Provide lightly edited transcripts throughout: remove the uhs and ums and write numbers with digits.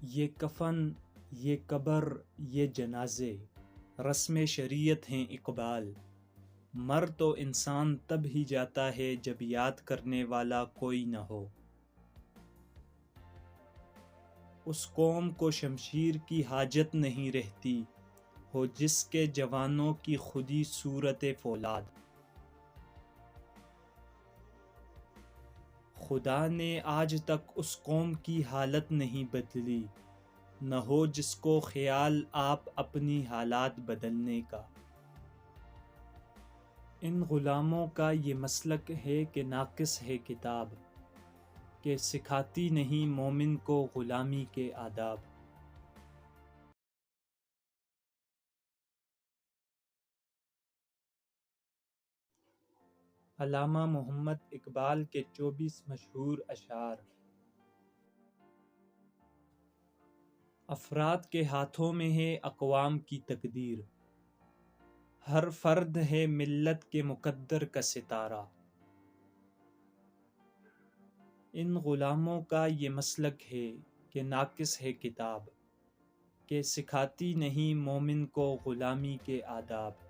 یہ کفن، یہ قبر، یہ جنازے، رسم شریعت ہیں اقبال۔ مر تو انسان تب ہی جاتا ہے جب یاد کرنے والا کوئی نہ ہو۔ اس قوم کو شمشیر کی حاجت نہیں رہتی، ہو جس کے جوانوں کی خودی صورت فولاد۔ خدا نے آج تک اس قوم کی حالت نہیں بدلی، نہ ہو جس کو خیال آپ اپنی حالات بدلنے کا۔ ان غلاموں کا یہ مسلک ہے کہ ناقص ہے کتاب، کہ سکھاتی نہیں مومن کو غلامی کے آداب۔ علامہ محمد اقبال کے 24 مشہور اشعار۔ افراد کے ہاتھوں میں ہے اقوام کی تقدیر، ہر فرد ہے ملت کے مقدر کا ستارہ۔ ان غلاموں کا یہ مسلک ہے کہ ناقص ہے کتاب، کہ سکھاتی نہیں مومن کو غلامی کے آداب۔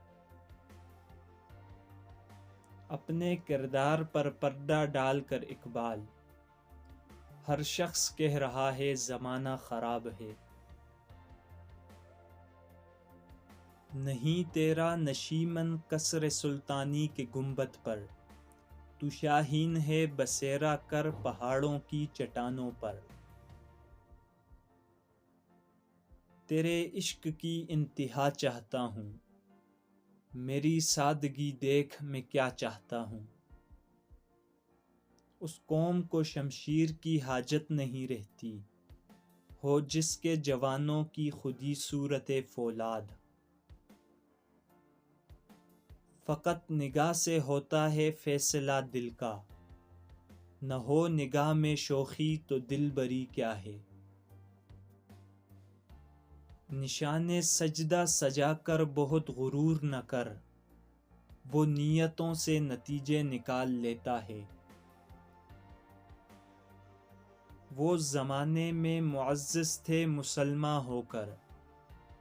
اپنے کردار پر پردہ ڈال کر اقبال، ہر شخص کہہ رہا ہے زمانہ خراب ہے۔ نہیں تیرا نشیمن قصر سلطانی کے گنبد پر، تو شاہین ہے بسیرا کر پہاڑوں کی چٹانوں پر۔ تیرے عشق کی انتہا چاہتا ہوں، میری سادگی دیکھ میں کیا چاہتا ہوں۔ اس قوم کو شمشیر کی حاجت نہیں رہتی، ہو جس کے جوانوں کی خودی صورت فولاد۔ فقط نگاہ سے ہوتا ہے فیصلہ دل کا، نہ ہو نگاہ میں شوخی تو دل بری کیا ہے۔ نشان سجدہ سجا کر بہت غرور نہ کر، وہ نیتوں سے نتیجے نکال لیتا ہے۔ وہ زمانے میں معزز تھے مسلماں ہو کر،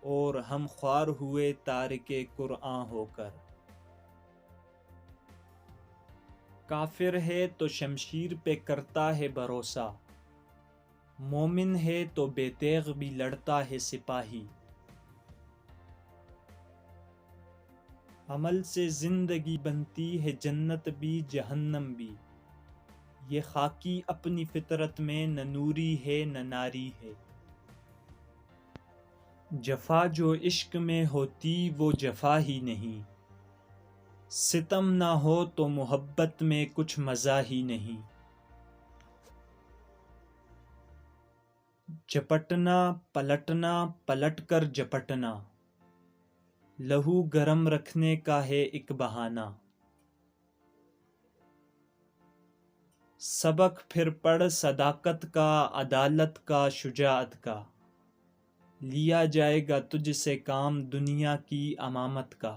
اور ہم خوار ہوئے تارک قرآن ہو کر۔ کافر ہے تو شمشیر پہ کرتا ہے بھروسہ، مومن ہے تو بے تیغ بھی لڑتا ہے سپاہی۔ عمل سے زندگی بنتی ہے جنت بھی جہنم بھی، یہ خاکی اپنی فطرت میں نہ نوری ہے نہ ناری ہے۔ جفا جو عشق میں ہوتی وہ جفا ہی نہیں، ستم نہ ہو تو محبت میں کچھ مزہ ہی نہیں۔ جپٹنا پلٹنا پلٹ کر جپٹنا، لہو گرم رکھنے کا ہے ایک بہانہ۔ سبق پھر پڑھ صداقت کا، عدالت کا، شجاعت کا، لیا جائے گا تجھ سے کام دنیا کی امامت کا۔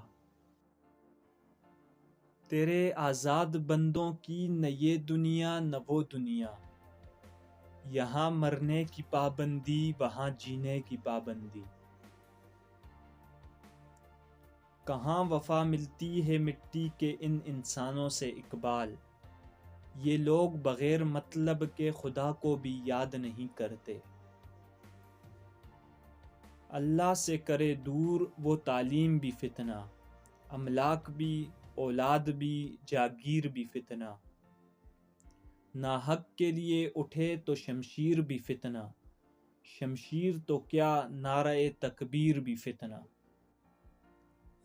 تیرے آزاد بندوں کی نہ یہ دنیا نہ وہ دنیا، یہاں مرنے کی پابندی وہاں جینے کی پابندی۔ کہاں وفا ملتی ہے مٹی کے ان انسانوں سے اقبال، یہ لوگ بغیر مطلب کے خدا کو بھی یاد نہیں کرتے۔ اللہ سے کرے دور وہ تعلیم بھی فتنہ، املاک بھی، اولاد بھی، جاگیر بھی فتنہ۔ ناحق کے لیے اٹھے تو شمشیر بھی فتنہ، شمشیر تو کیا نعرہ تکبیر بھی فتنہ۔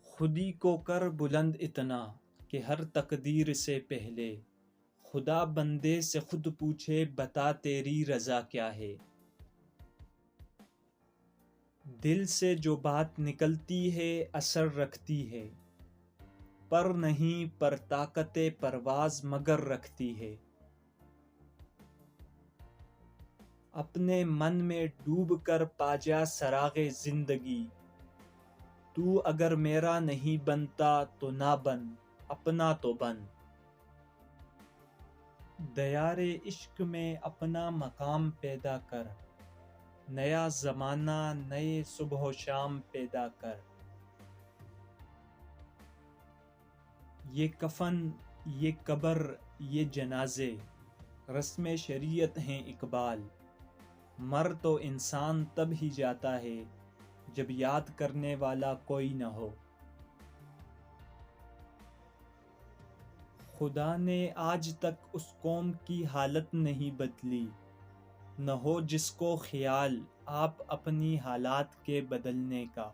خودی کو کر بلند اتنا کہ ہر تقدیر سے پہلے، خدا بندے سے خود پوچھے بتا تیری رضا کیا ہے۔ دل سے جو بات نکلتی ہے اثر رکھتی ہے، پر نہیں پر طاقت پرواز مگر رکھتی ہے۔ اپنے من میں ڈوب کر پا جا سراغ زندگی، تو اگر میرا نہیں بنتا تو نہ بن، اپنا تو بن۔ دیار عشق میں اپنا مقام پیدا کر، نیا زمانہ نئے صبح و شام پیدا کر۔ یہ کفن، یہ قبر، یہ جنازے، رسم شریعت ہیں اقبال۔ مر تو انسان تب ہی جاتا ہے جب یاد کرنے والا کوئی نہ ہو۔ خدا نے آج تک اس قوم کی حالت نہیں بدلی، نہ ہو جس کو خیال آپ اپنی حالات کے بدلنے کا۔